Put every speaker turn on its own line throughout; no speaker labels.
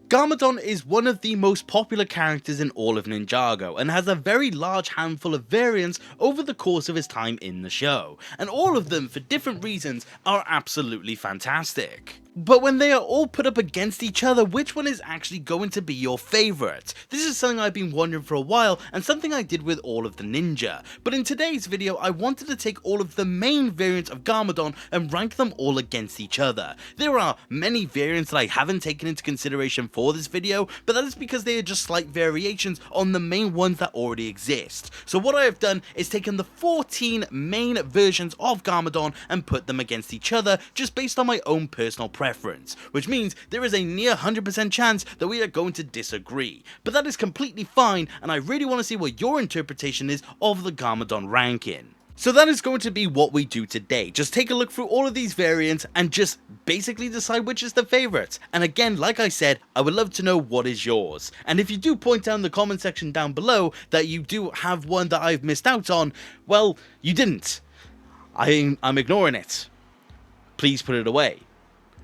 Garmadon is one of the most popular characters in all of Ninjago, and has a very large handful of variants over the course of his time in the show, and all of them, for different reasons, are absolutely fantastic. But when they are all put up against each other, which one is actually going to be your favourite? This is something I've been wondering for a while, and something I did with all of the ninja. But in today's video, I wanted to take all of the main variants of Garmadon and rank them all against each other. There are many variants that I haven't taken into consideration for this video, but that is because they are just slight variations on the main ones that already exist. So what I have done is taken the 14 main versions of Garmadon and put them against each other, just based on my own personal preference, which means there is a near 100% chance that we are going to disagree. But that is completely fine, and I really want to see what your interpretation is of the Garmadon ranking. So that is going to be what we do today. Just take a look through all of these variants and just basically decide which is the favourite. And again, like I said, I would love to know what is yours. And if you do point out in the comment section down below that you do have one that I've missed out on, well, you didn't. I'm ignoring it. Please put it away.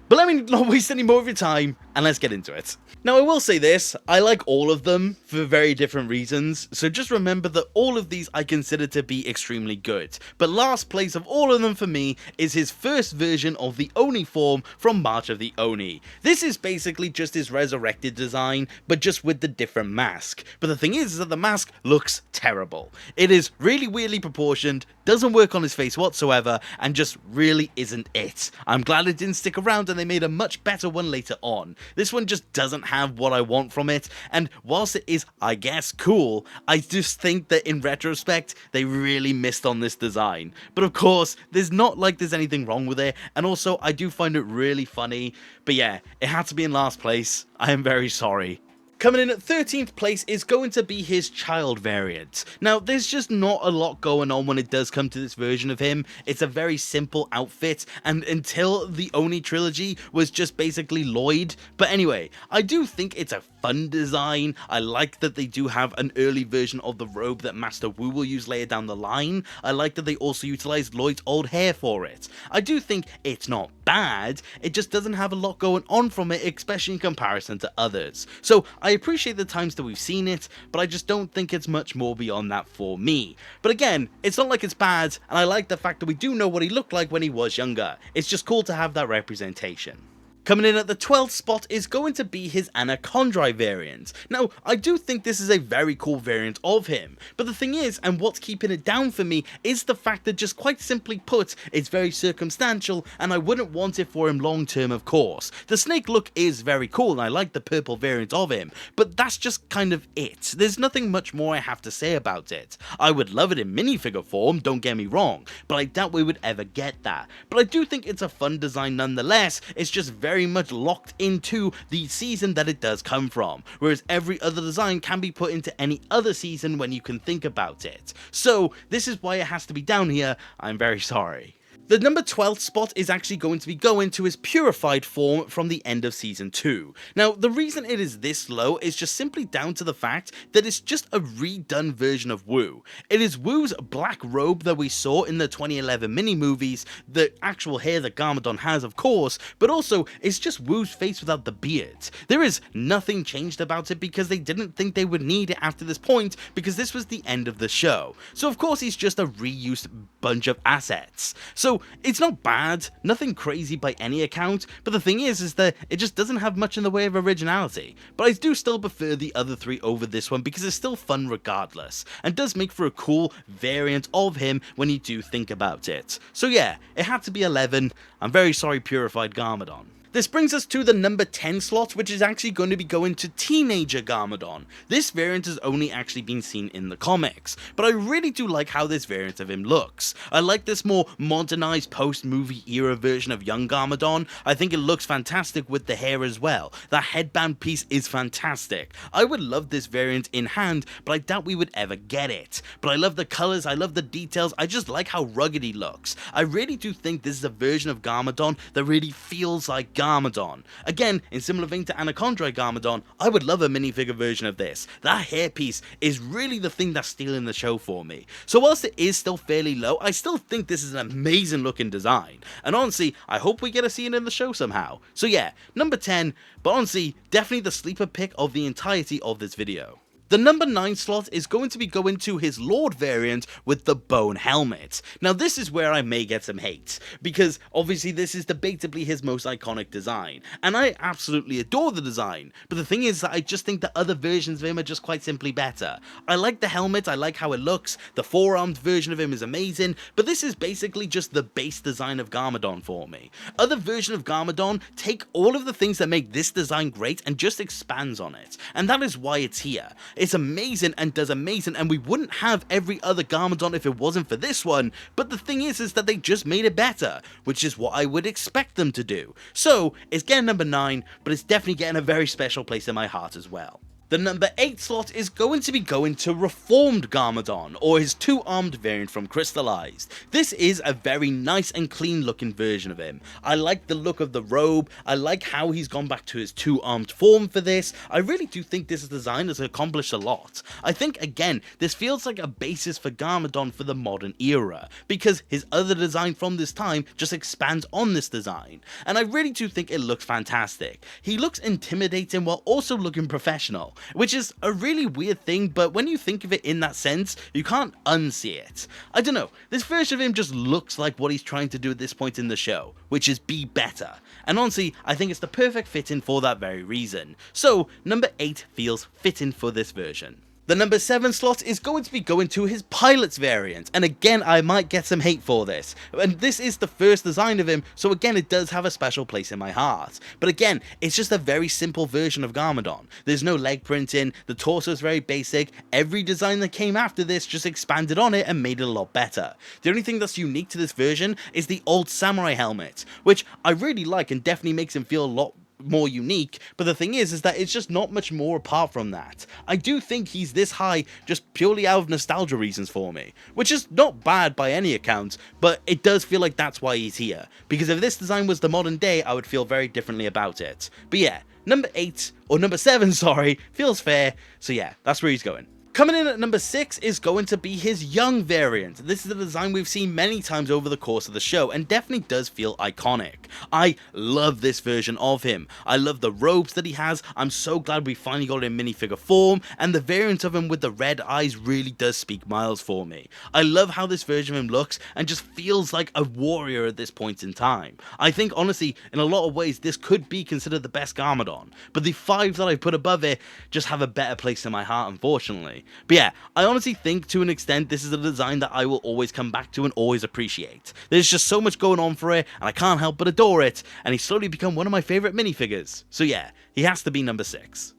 But let me not waste any more of your time, and let's get into it. Now, I will say this, I like all of them for very different reasons, so just remember that all of these I consider to be extremely good. But last place of all of them for me is his first version of the Oni form from March of the Oni. This is basically just his resurrected design, but just with the different mask. But the thing is that the mask looks terrible. It is really weirdly proportioned, doesn't work on his face whatsoever, and just really isn't it. I'm glad it didn't stick around and they made a much better one later on. This one just doesn't have what I want from it, and whilst it is, I guess, cool, I just think that in retrospect, they really missed on this design. But of course, there's not like there's anything wrong with it, and also I do find it really funny, but yeah, it had to be in last place. I am very sorry. Coming in at 13th place is going to be his child variant. Now, there's just not a lot going on when it does come to this version of him. It's a very simple outfit, and until the Oni trilogy was just basically Lloyd. But anyway, I do think it's a fun design. I like that they do have an early version of the robe that Master Wu will use later down the line. I like that they also utilized Lloyd's old hair for it. I do think it's not bad, it just doesn't have a lot going on from it, especially in comparison to others. So I appreciate the times that we've seen it, but I just don't think it's much more beyond that for me. But again, it's not like it's bad, and I like the fact that we do know what he looked like when he was younger. It's just cool to have that representation. Coming in at the 12th spot is going to be his Anacondrae variant. Now, I do think this is a very cool variant of him, but the thing is, and what's keeping it down for me, is the fact that, just quite simply put, it's very circumstantial, and I wouldn't want it for him long term, of course. The snake look is very cool, and I like the purple variant of him, but that's just kind of it. There's nothing much more I have to say about it. I would love it in minifigure form, don't get me wrong, but I doubt we would ever get that. But I do think it's a fun design nonetheless. It's just very much locked into the season that it does come from, whereas every other design can be put into any other season when you can think about it. So this is why it has to be down here. I'm very sorry. The number 12th spot is actually going to be going to his purified form from the end of season 2. Now, the reason it is this low is just simply down to the fact that it's just a redone version of Wu. It is Wu's black robe that we saw in the 2011 mini-movies, the actual hair that Garmadon has, of course, but also it's just Wu's face without the beard. There is nothing changed about it because they didn't think they would need it after this point, because this was the end of the show. So of course he's just a reused bunch of assets. So it's not bad, nothing crazy by any account, but the thing is that it just doesn't have much in the way of originality. But I do still prefer the other three over this one because it's still fun regardless, and does make for a cool variant of him when you do think about it. So yeah, it had to be 11, I'm very sorry Purified Garmadon. This brings us to the number 10 slot, which is actually going to be going to Teenager Garmadon. This variant has only actually been seen in the comics, but I really do like how this variant of him looks. I like this more modernized post-movie era version of young Garmadon. I think it looks fantastic with the hair as well. That headband piece is fantastic. I would love this variant in hand, but I doubt we would ever get it. But I love the colors, I love the details, I just like how rugged he looks. I really do think this is a version of Garmadon that really feels like Garmadon. Again, in similar vein to Anaconda Garmadon, I would love a minifigure version of this. That hairpiece is really the thing that's stealing the show for me. So whilst it is still fairly low, I still think this is an amazing looking design. And honestly, I hope we get to see it in the show somehow. So yeah, number 10, but honestly, definitely the sleeper pick of the entirety of this video. The number 9 slot is going to be going to his Lord variant with the bone helmet. Now this is where I may get some hate, because obviously this is debatably his most iconic design, and I absolutely adore the design, but the thing is that I just think that other versions of him are just quite simply better. I like the helmet, I like how it looks, the four-armed version of him is amazing, but this is basically just the base design of Garmadon for me. Other versions of Garmadon take all of the things that make this design great and just expands on it, and that is why it's here. It's amazing and does amazing, and we wouldn't have every other Garmadon if it wasn't for this one, but the thing is that they just made it better, which is what I would expect them to do. So, it's getting number 9, but it's definitely getting a very special place in my heart as well. The number 8 slot is going to be going to Reformed Garmadon, or his two-armed variant from Crystallized. This is a very nice and clean looking version of him. I like the look of the robe, I like how he's gone back to his two-armed form for this. I really do think this design has accomplished a lot. I think, again, this feels like a basis for Garmadon for the modern era, because his other design from this time just expands on this design, and I really do think it looks fantastic. He looks intimidating while also looking professional, which is a really weird thing, but when you think of it in that sense, you can't unsee it. I don't know, this version of him just looks like what he's trying to do at this point in the show, which is be better. And honestly, I think it's the perfect fit-in for that very reason. So, number 8 feels fitting for this version. The number 7 slot is going to be going to his Pilot's variant, and again I might get some hate for this, and this is the first design of him, so again it does have a special place in my heart. But again, it's just a very simple version of Garmadon. There's no leg printing, the torso is very basic, every design that came after this just expanded on it and made it a lot better. The only thing that's unique to this version is the old samurai helmet, which I really like and definitely makes him feel a lot more unique, but the thing is that it's just not much more apart from that. I do think he's this high just purely out of nostalgia reasons for me, which is not bad by any account, but it does feel like that's why he's here, because if this design was the modern day, I would feel very differently about it. But yeah, number 8, or number 7, sorry, feels fair, so yeah, that's where he's going. Coming in at number 6 is going to be his Young variant. This is a design we've seen many times over the course of the show and definitely does feel iconic. I love this version of him. I love the robes that he has. I'm so glad we finally got it in minifigure form, and the variant of him with the red eyes really does speak miles for me. I love how this version of him looks and just feels like a warrior at this point in time. I think honestly, in a lot of ways, this could be considered the best Garmadon, but the 5 that I put above it just have a better place in my heart, unfortunately. But yeah, I honestly think to an extent this is a design that I will always come back to and always appreciate. There's just so much going on for it, and I can't help but adore it, and he's slowly become one of my favourite minifigures. So yeah, he has to be number 6.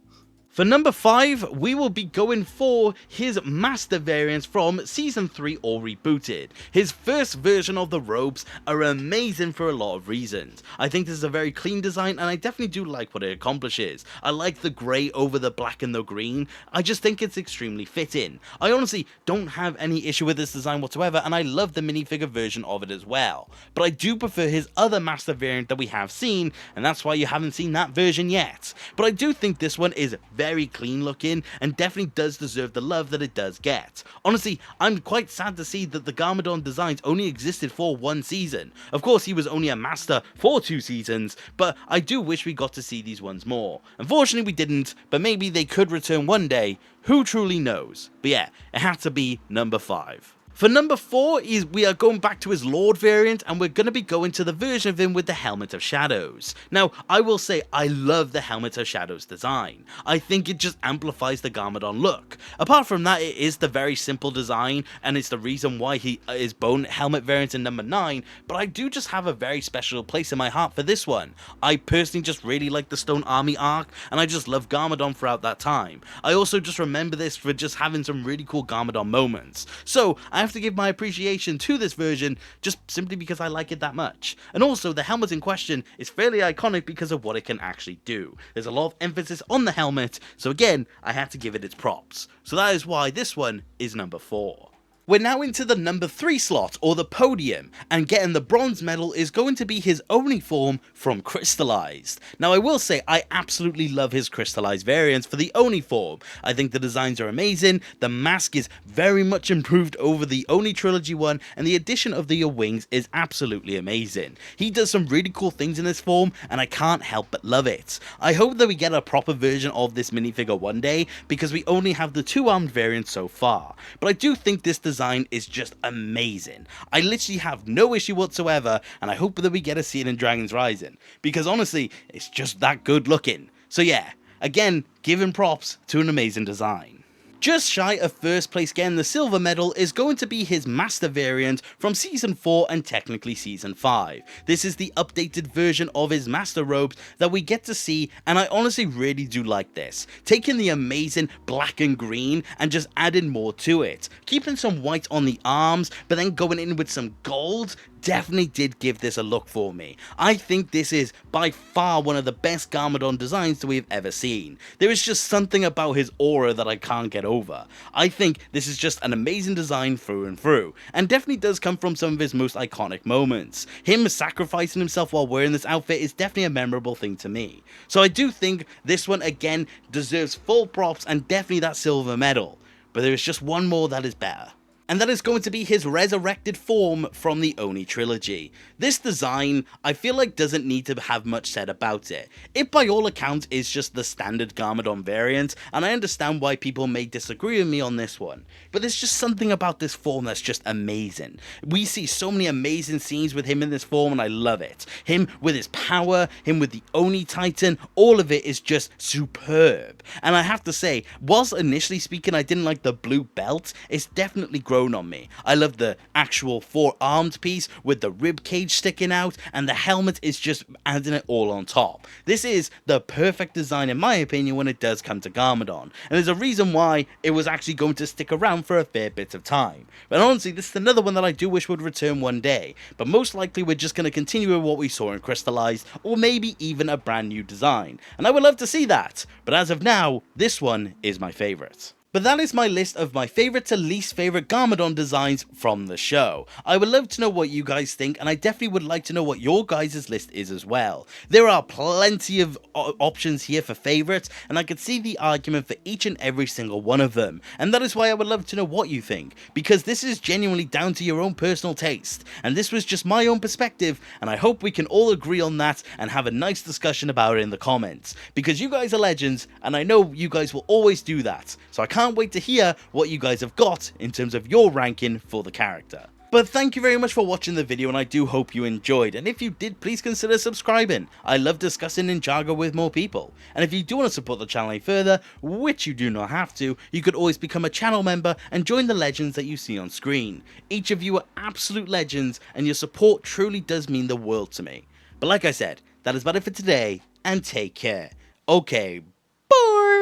For number 5, we will be going for his Master variants from Season 3 or Rebooted. His first version of the robes are amazing for a lot of reasons. I think this is a very clean design, and I definitely do like what it accomplishes. I like the grey over the black and the green. I just think it's extremely fitting. I honestly don't have any issue with this design whatsoever, and I love the minifigure version of it as well. But I do prefer his other Master variant that we have seen, and that's why you haven't seen that version yet. But I do think this one is very clean looking and definitely does deserve the love that it does get. Honestly, I'm quite sad to see that the Garmadon designs only existed for 1 season. Of course, he was only a master for 2 seasons, but I do wish we got to see these ones more. Unfortunately, we didn't, but maybe they could return one day. Who truly knows? But yeah, it had to be number 5. For number 4 is we are going back to his Lord variant, and we're going to be going to the version of him with the Helmet of Shadows. Now, I will say I love the Helmet of Shadows design. I think it just amplifies the Garmadon look. Apart from that, it is the very simple design, and it's the reason why he is Bone Helmet variant in number 9, but I do just have a very special place in my heart for this one. I personally just really like the Stone Army arc, and I just love Garmadon throughout that time. I also just remember this for just having some really cool Garmadon moments. So, I have to give my appreciation to this version just simply because I like it that much. And also, the helmet in question is fairly iconic because of what it can actually do. There's a lot of emphasis on the helmet, so again, I have to give it its props. So that is why this one is number 4. We're now into the number 3 slot, or the podium, and getting the bronze medal is going to be his Oni form from Crystallized. Now I will say I absolutely love his Crystallized variants for the Oni form. I think the designs are amazing, the mask is very much improved over the Oni trilogy one, and the addition of the wings is absolutely amazing. He does some really cool things in this form, and I can't help but love it. I hope that we get a proper version of this minifigure one day, because we only have the 2-armed variant so far, but I do think this design is just amazing. I literally have no issue whatsoever, and I hope that we get to see it in Dragon's Rising, because honestly, it's just that good looking. So yeah, again, giving props to an amazing design. Just shy of first place getting the silver medal is going to be his Master variant from Season 4 and technically Season 5. This is the updated version of his Master robes that we get to see, and I honestly really do like this. Taking the amazing black and green and just adding more to it. Keeping some white on the arms, but then going in with some gold definitely did give this a look for me. I think this is by far one of the best Garmadon designs that we've ever seen. There is just something about his aura that I can't get over. I think this is just an amazing design through and through, and definitely does come from some of his most iconic moments. Him sacrificing himself while wearing this outfit is definitely a memorable thing to me. So I do think this one again deserves full props and definitely that silver medal. But there is just one more that is better. And that is going to be his resurrected form from the Oni trilogy. This design, I feel like doesn't need to have much said about it. It by all accounts is just the standard Garmadon variant, and I understand why people may disagree with me on this one. But there's just something about this form that's just amazing. We see so many amazing scenes with him in this form, and I love it. Him with his power, him with the Oni Titan, all of it is just superb. And I have to say, whilst initially speaking I didn't like the blue belt, it's definitely grown on me. I love the actual 4-armed piece with the rib cage sticking out, and the helmet is just adding it all on top. This is the perfect design in my opinion when it does come to Garmadon, and there's a reason why it was actually going to stick around for a fair bit of time. But honestly, this is another one that I do wish would return one day, but most likely we're just going to continue with what we saw in Crystallized, or maybe even a brand new design, and I would love to see that, but as of now, this one is my favourite. But that is my list of my favourite to least favourite Garmadon designs from the show. I would love to know what you guys think, and I definitely would like to know what your guys' list is as well. There are plenty of options here for favourites, and I could see the argument for each and every single one of them. And that is why I would love to know what you think, because this is genuinely down to your own personal taste. And this was just my own perspective, and I hope we can all agree on that and have a nice discussion about it in the comments. Because you guys are legends, and I know you guys will always do that. So I can't wait to hear what you guys have got in terms of your ranking for the character. But thank you very much for watching the video, and I do hope you enjoyed, and if you did, please consider subscribing. I love discussing Ninjago with more people, and if you do want to support the channel any further, which you do not have to, you could always become a channel member and join the legends that you see on screen. Each of you are absolute legends, and your support truly does mean the world to me. But like I said, that is about it for today, and take care. Okay, bye!